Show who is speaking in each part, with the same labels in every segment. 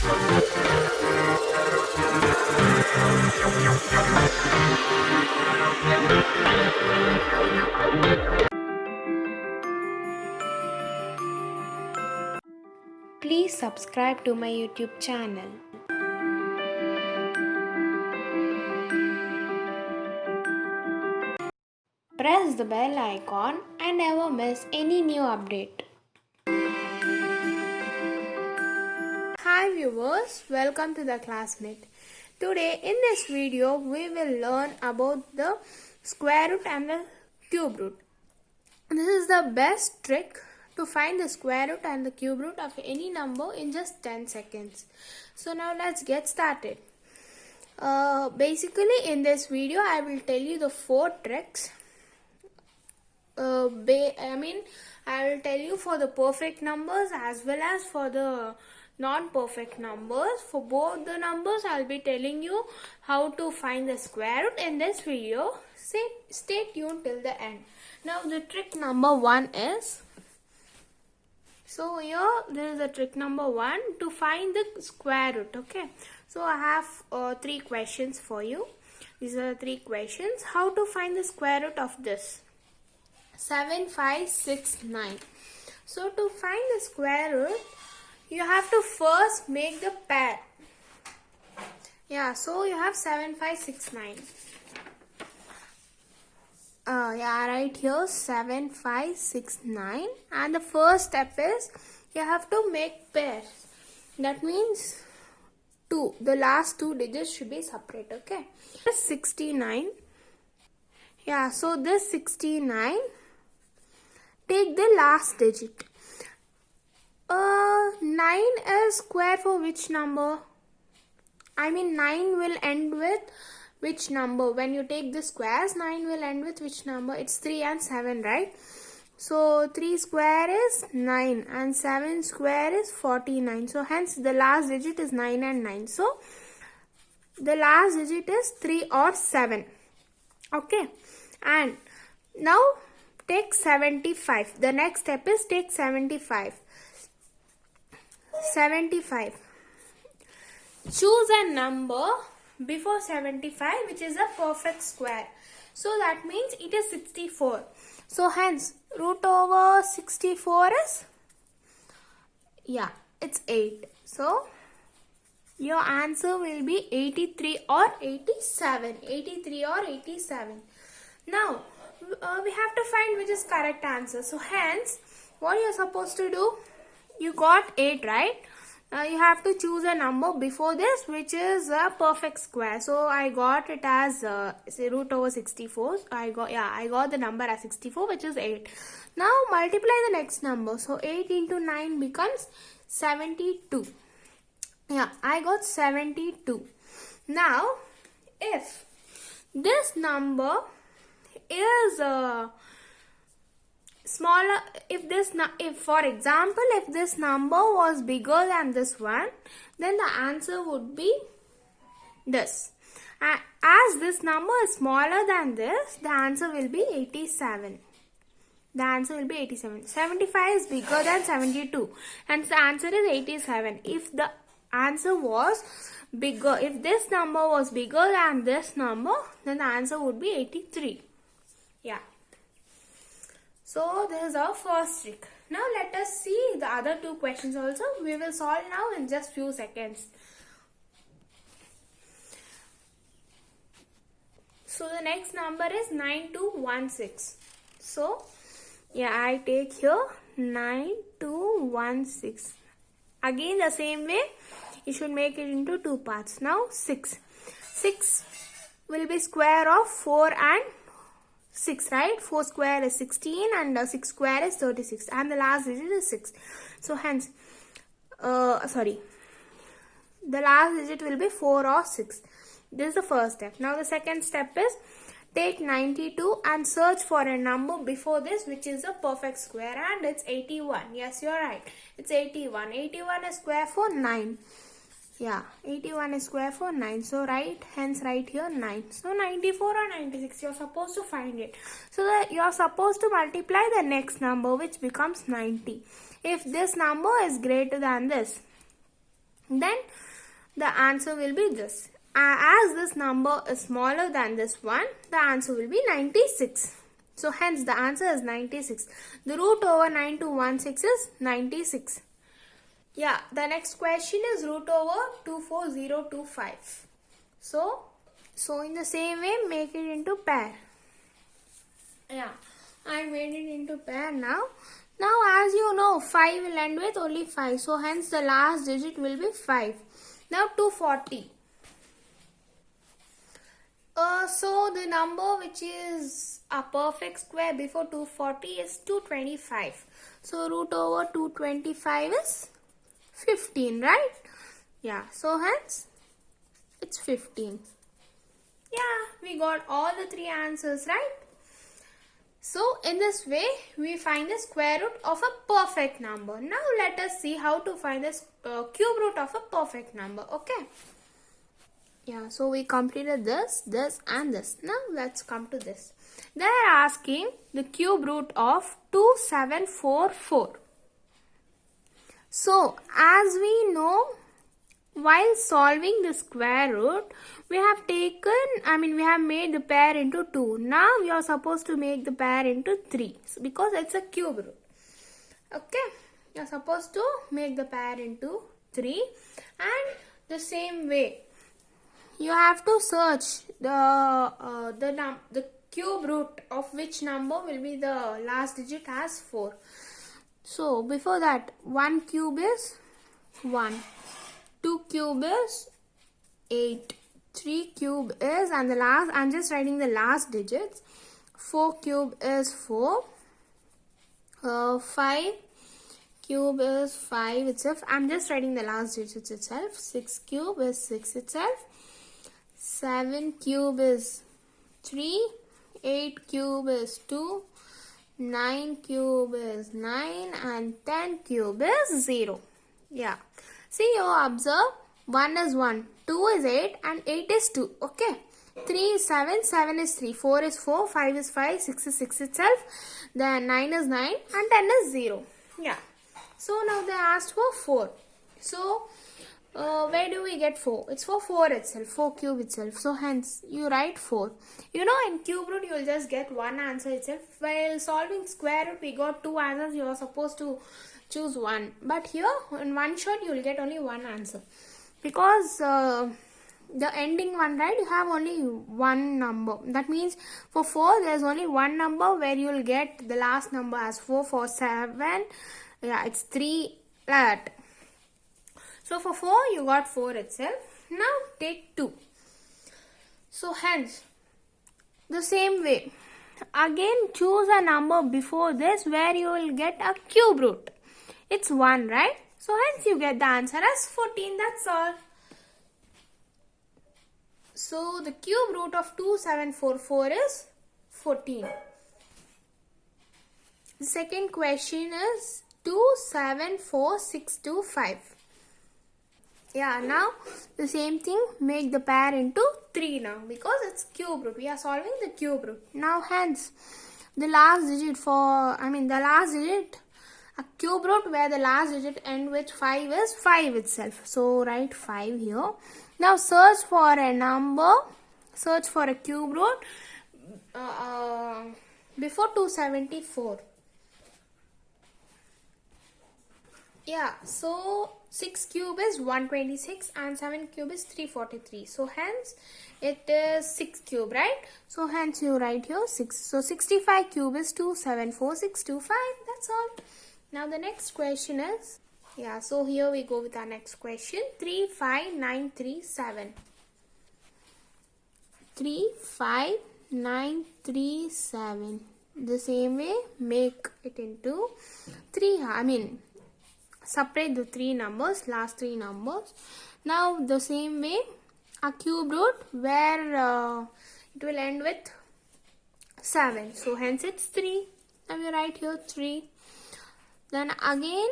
Speaker 1: Please subscribe to my YouTube channel. Press the bell icon and never miss any new update. Hi viewers, welcome to the classmate. Today in this video we will learn about the square root and the cube root. This is the best trick to find the square root and the cube root of any number in just 10 seconds. So now let's get started. Basically in this video I will tell you the 4 tricks. I will tell you for the perfect numbers as well as for the non-perfect numbers. For both the numbers I'll be telling you how to find the square root in this video. Stay tuned till the end. Now the trick number 1 is, so here there is a trick number 1 to find the square root. Okay, so I have 3 questions for you. These are 3 questions. How to find the square root of this 7, 5, 6, 9. So to find the square root, you have to first make the pair. Yeah, so you have 7, 5, 6, 9. Right here 7, 5, 6, 9. And the first step is you have to make pairs. That means 2. The last 2 digits should be separate. Okay. 69. Yeah, so this 69. Take the last digit. 9 is square for which number? 9 will end with which number? When you take the squares, 9 will end with which number? It's 3 and 7, right? So 3 square is 9 and 7 square is 49. So hence the last digit is 9 and 9. So the last digit is 3 or 7. Okay. And now take 75. The next step is take 75. 75. Choose a number before 75 which is a perfect square. So that means it is 64. So hence root over 64 is, it's 8. So your answer will be 83 or 87. 83 or 87. Now we have to find which is correct answer. So hence what you are supposed to do, you got 8, right? You have to choose a number before this which is a perfect square. So I got it as root over 64. I got the number as 64, which is 8. Now multiply the next number. So 8 into 9 becomes 72. Yeah, I got 72. Now if this number is smaller, if for example if this number was bigger than this one, then the answer would be this. As this number is smaller than this, the answer will be 87. The answer will be 87. 75 is bigger than 72 and the answer is 87. If the answer was bigger, if this number was bigger than this number, then the answer would be 83. Yeah. So this is our first trick. Now let us see the other 2 questions also. We will solve now in just few seconds. So the next number is 9216. So I take here 9216. Again the same way, you should make it into 2 parts. Now 6. 6 will be square of 4 and 6, right? 4 square is 16 and 6 square is 36 and the last digit is 6. So hence, the last digit will be 4 or 6. This is the first step. Now the second step is take 92 and search for a number before this which is a perfect square, and it's 81. Yes, you're right. It's 81. 81 is square for 9. Yeah, 81 is square for 9. So hence write here 9. So 94 or 96, you're supposed to find it. So you're supposed to multiply the next number which becomes 90. If this number is greater than this, then the answer will be this. As this number is smaller than this one, the answer will be 96. So hence the answer is 96. The root over 9216 is 96. Yeah, the next question is root over 24025. So in the same way, make it into pair. Yeah, I made it into pair now. Now as you know, 5 will end with only 5. So hence the last digit will be 5. Now 240. So the number which is a perfect square before 240 is 225. So root over 225 is 15, right? Yeah, so hence it's 15. Yeah, we got all the 3 answers, right? So in this way, we find the square root of a perfect number. Now let us see how to find the cube root of a perfect number, okay? Yeah, so we completed this, this and this. Now let's come to this. They are asking the cube root of 2744. So as we know, while solving the square root, we have made the pair into 2. Now we are supposed to make the pair into 3 because it's a cube root. Okay, you are supposed to make the pair into 3, and the same way you have to search the cube root of which number will be the last digit as 4. So before that, 1 cube is 1, 2 cube is 8, 3 cube is, and the last, I'm just writing the last digits, 4 cube is 4, 5 cube is 5 itself, I'm just writing the last digits itself, 6 cube is 6 itself, 7 cube is 3, 8 cube is 2, 9 cube is 9, and 10 cube is 0. Yeah. See, you observe, 1 is 1, 2 is 8, and 8 is 2. Okay. 3 is 7, 7 is 3, 4 is 4, 5 is 5, 6 is 6 itself, then 9 is 9, and 10 is 0. Yeah. So now they asked for 4. So where do we get 4? It's for 4 itself, 4 cube itself. So hence you write 4. You know, in cube root you will just get one answer itself. While solving square root we got 2 answers. You are supposed to choose one. But here in one shot you will get only one answer. Because the ending one, right, you have only one number. That means for 4 there is only one number where you will get the last number as 4. For 7, yeah, it's 3, that. So for 4 you got 4 itself. Now take 2. So hence the same way, again choose a number before this where you will get a cube root. It's 1, right? So hence you get the answer as 14. That's all. So the cube root of 2744 is 14. The second question is 274625. Yeah, now the same thing, make the pair into 3 now because it's cube root. We are solving the cube root. Now hence the last digit a cube root where the last digit end with 5 is 5 itself. So write 5 here. Now search for a number, search for a cube root before 274. Yeah, so 6 cube is 126 and 7 cube is 343. So hence it is 6 cube, right? So hence you write here 6. So 65 cube is 274625. That's all. Now the next question is, yeah, so here we go with our next question. 35937. 35937. The same way, make it into 3. Separate the 3 numbers, last 3 numbers. Now the same way, a cube root where it will end with 7. So hence it's 3. Now we write here 3. Then again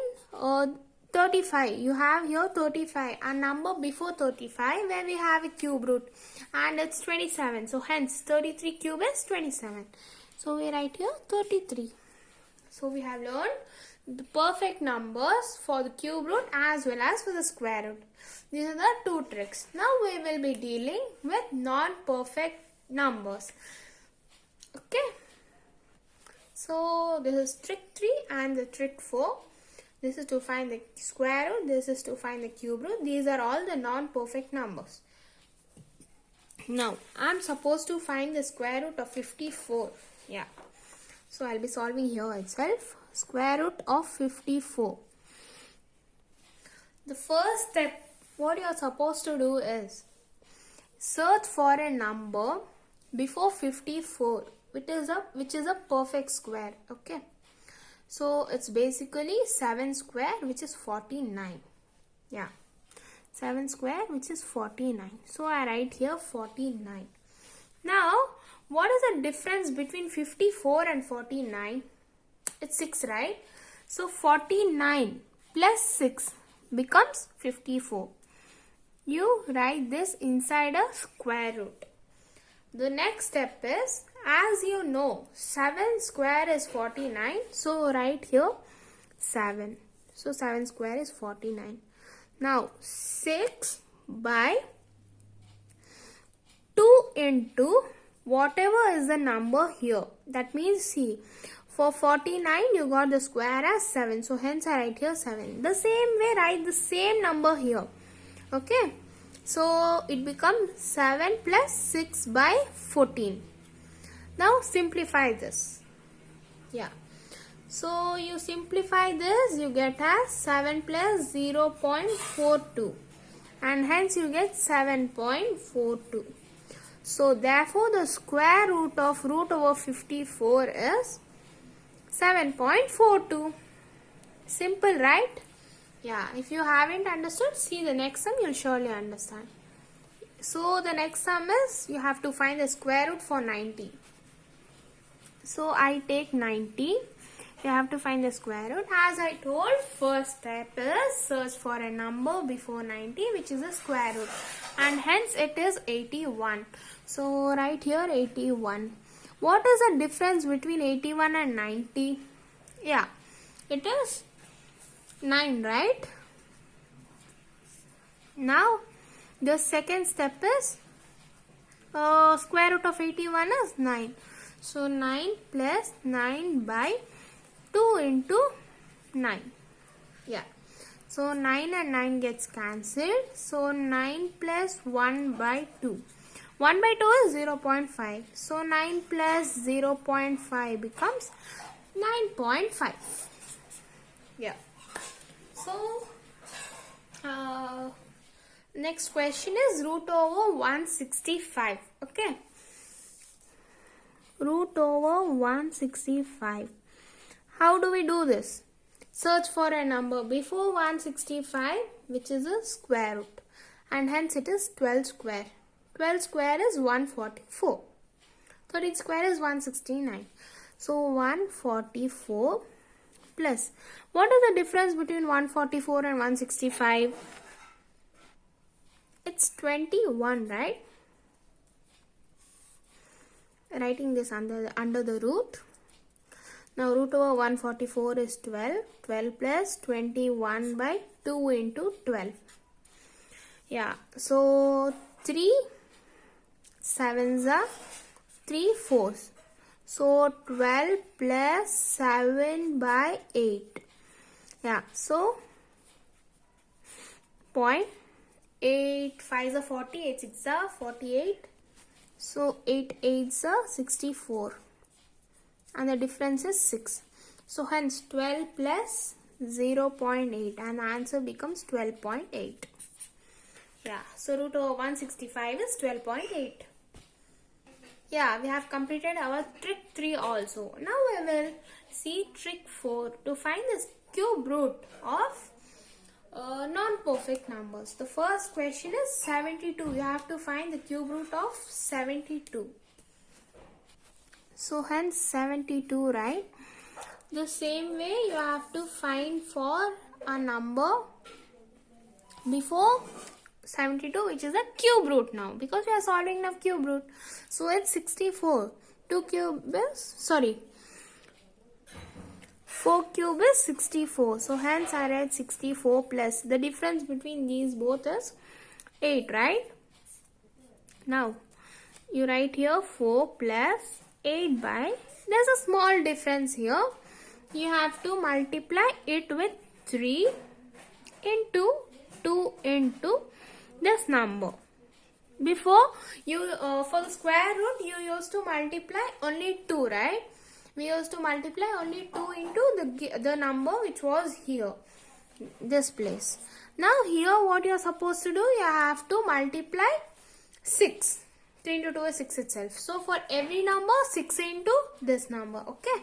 Speaker 1: 35. You have here 35. A number before 35 where we have a cube root. And it's 27. So hence 33 cube is 27. So we write here 33. So we have learned the perfect numbers for the cube root as well as for the square root. These are the two tricks. Now we will be dealing with non-perfect numbers. Okay. So this is trick 3 and the trick 4. This is to find the square root. This is to find the cube root. These are all the non-perfect numbers. Now I am supposed to find the square root of 54. Yeah. So I'll be solving here itself. Square root of 54. The first step, what you are supposed to do is search for a number before 54, which is a perfect square. Okay. So it's basically 7 square, which is 49. Yeah. 7 square, which is 49. So I write here 49. Now, what is the difference between 54 and 49? It's 6, right? So 49 plus 6 becomes 54. You write this inside a square root. The next step is, as you know, 7 square is 49. So write here 7. So 7 square is 49. Now 6 by 2 into whatever is the number here. That means, see, for 49 you got the square as 7. So hence I write here 7. The same way write the same number here. Okay. So it becomes 7 plus 6 by 14. Now simplify this. Yeah. So you simplify this, you get as 7 plus 0.42. And hence you get 7.42. So therefore the square root of root over 54 is 7.42. Simple, right? Yeah, if you haven't understood, see the next sum, you'll surely understand. So the next sum is, you have to find the square root for 90. So I take 90. You have to find the square root. As I told, first step is search for a number before 90, which is a square root. And hence it is 81. So write here 81. What is the difference between 81 and 90? Yeah, it is 9, right? Now the second step is square root of 81 is 9. So 9 plus 9 by 2 into 9. Yeah. So 9 and 9 gets cancelled. So 9 plus 1 by 2. 1 by 2 is 0.5. So 9 plus 0.5 becomes 9.5. Yeah. So next question is root over 165. Okay. Root over 165. How do we do this? Search for a number before 165, which is a square root. And hence it is 12 square. 12 square is 144. 13 square is 169. So 144 plus. What is the difference between 144 and 165? It's 21, right? Writing this under the root. Now root over 144 is 12. 12 plus 21 by 2 into 12. Yeah. So 3 sevens are 3 fours. So 12 plus 7 by 8. Yeah. So 0.8 5s are 40. 8 6s are 48. So 8 8s are 64. And the difference is 6. So hence 12 plus 0.8 and the answer becomes 12.8. Yeah, so root over 165 is 12.8. Yeah, we have completed our trick 3 also. Now we will see trick 4 to find the cube root of non-perfect numbers. The first question is 72. You have to find the cube root of 72. So hence 72, right? The same way you have to find for a number before 72, which is a cube root now, because we are solving the cube root. So it's 64. 2 cube is, sorry, 4 cube is 64. So hence I write 64 plus. The difference between these both is 8, right? Now you write here 4 plus 8 by, there's a small difference here. You have to multiply it with 3 into 2 into this number. Before you for the square root you used to multiply only 2, right? We used to multiply only 2 into the number which was here, this place. Now here what you are supposed to do, you have to multiply 6. 3 into 2 is 6 itself. So for every number 6 into this number. Okay.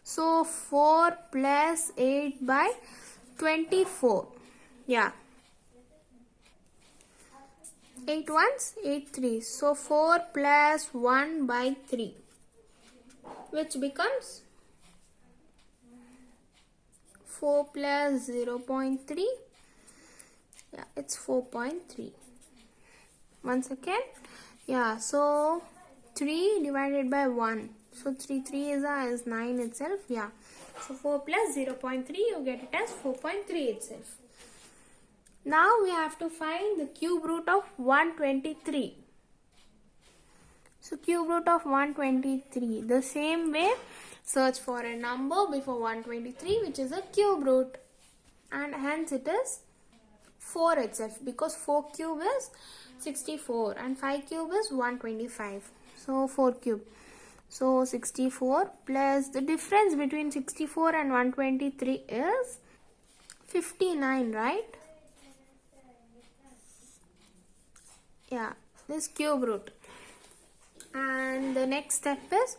Speaker 1: So 4 plus 8 by 24. Yeah. 8 ones, 8 threes. So 4 plus 1 by 3. Which becomes 4 plus 0.3. Yeah, it's 4.3. Once again. Yeah, so 3 divided by 1. So 3 is 9 itself. Yeah. So 4 plus 0.3, you get it as 4.3 itself. Now we have to find the cube root of 123. So cube root of 123. The same way, search for a number before 123 which is a cube root. And hence it is 4 itself, because 4 cube is 64 and 5 cube is 125. So 4 cube. So 64 plus the difference between 64 and 123 is 59, right? Yeah, this cube root. And the next step is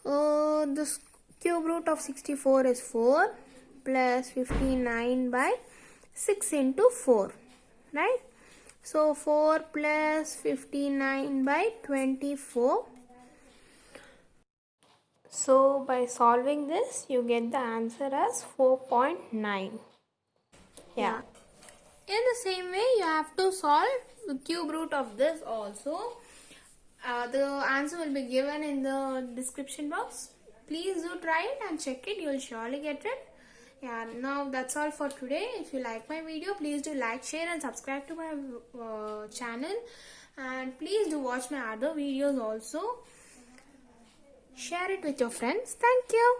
Speaker 1: the cube root of 64 is 4 plus 59 by 6 into 4, right? So 4 plus 59 by 24. So by solving this, you get the answer as 4.9. Yeah. In the same way, you have to solve the cube root of this also. The answer will be given in the description box. Please do try it and check it. You will surely get it. Yeah, now that's all for today. If you like my video, please do like, share and subscribe to my channel. And please do watch my other videos also. Share it with your friends. Thank you.